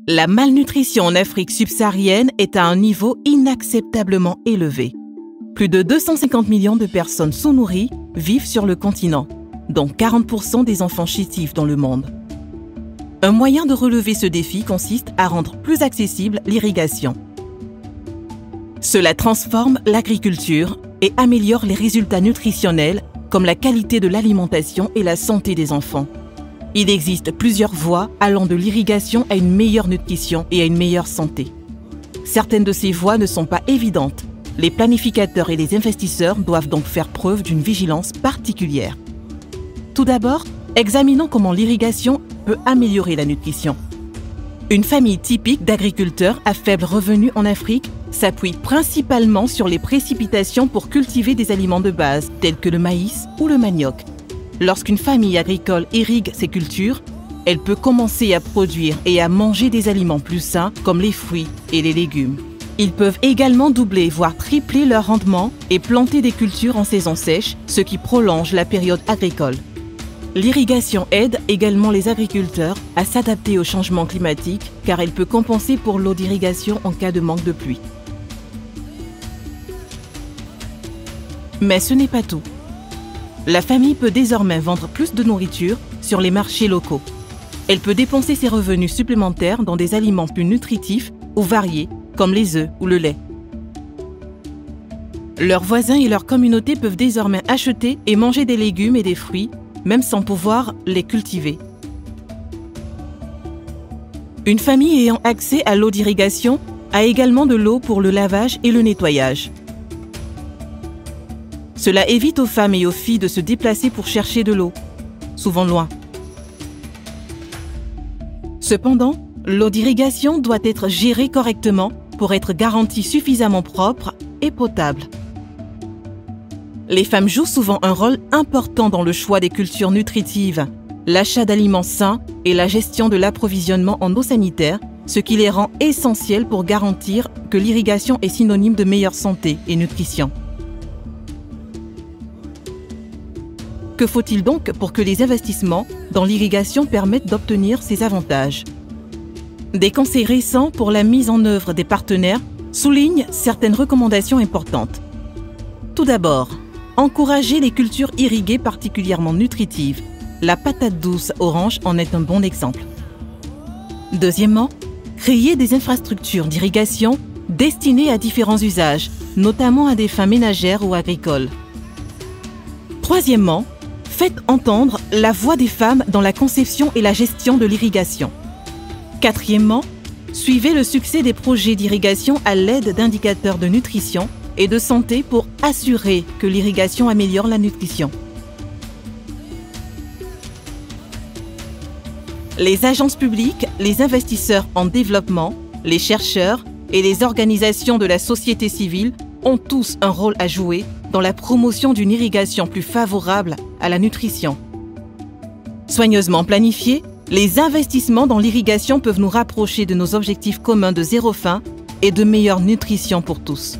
La malnutrition en Afrique subsaharienne est à un niveau inacceptablement élevé. Plus de 250 millions de personnes sous-nourries vivent sur le continent, dont 40% des enfants chétifs dans le monde. Un moyen de relever ce défi consiste à rendre plus accessible l'irrigation. Cela transforme l'agriculture et améliore les résultats nutritionnels comme la qualité de l'alimentation et la santé des enfants. Il existe plusieurs voies allant de l'irrigation à une meilleure nutrition et à une meilleure santé. Certaines de ces voies ne sont pas évidentes. Les planificateurs et les investisseurs doivent donc faire preuve d'une vigilance particulière. Tout d'abord, examinons comment l'irrigation peut améliorer la nutrition. Une famille typique d'agriculteurs à faible revenu en Afrique s'appuie principalement sur les précipitations pour cultiver des aliments de base tels que le maïs ou le manioc. Lorsqu'une famille agricole irrigue ses cultures, elle peut commencer à produire et à manger des aliments plus sains comme les fruits et les légumes. Ils peuvent également doubler, voire tripler leur rendement et planter des cultures en saison sèche, ce qui prolonge la période agricole. L'irrigation aide également les agriculteurs à s'adapter au changement climatique car elle peut compenser pour l'eau d'irrigation en cas de manque de pluie. Mais ce n'est pas tout. La famille peut désormais vendre plus de nourriture sur les marchés locaux. Elle peut dépenser ses revenus supplémentaires dans des aliments plus nutritifs ou variés, comme les œufs ou le lait. Leurs voisins et leur communauté peuvent désormais acheter et manger des légumes et des fruits, même sans pouvoir les cultiver. Une famille ayant accès à l'eau d'irrigation a également de l'eau pour le lavage et le nettoyage. Cela évite aux femmes et aux filles de se déplacer pour chercher de l'eau, souvent loin. Cependant, l'eau d'irrigation doit être gérée correctement pour être garantie suffisamment propre et potable. Les femmes jouent souvent un rôle important dans le choix des cultures nutritives, l'achat d'aliments sains et la gestion de l'approvisionnement en eau sanitaire, ce qui les rend essentielles pour garantir que l'irrigation est synonyme de meilleure santé et nutrition. Que faut-il donc pour que les investissements dans l'irrigation permettent d'obtenir ces avantages? Des conseils récents pour la mise en œuvre des partenaires soulignent certaines recommandations importantes. Tout d'abord, encourager les cultures irriguées particulièrement nutritives. La patate douce orange en est un bon exemple. Deuxièmement, créer des infrastructures d'irrigation destinées à différents usages, notamment à des fins ménagères ou agricoles. Troisièmement, faites entendre la voix des femmes dans la conception et la gestion de l'irrigation. Quatrièmement, suivez le succès des projets d'irrigation à l'aide d'indicateurs de nutrition et de santé pour assurer que l'irrigation améliore la nutrition. Les agences publiques, les investisseurs en développement, les chercheurs et les organisations de la société civile ont tous un rôle à jouer dans la promotion d'une irrigation plus favorable à la nutrition. Soigneusement planifiés, les investissements dans l'irrigation peuvent nous rapprocher de nos objectifs communs de zéro faim et de meilleure nutrition pour tous.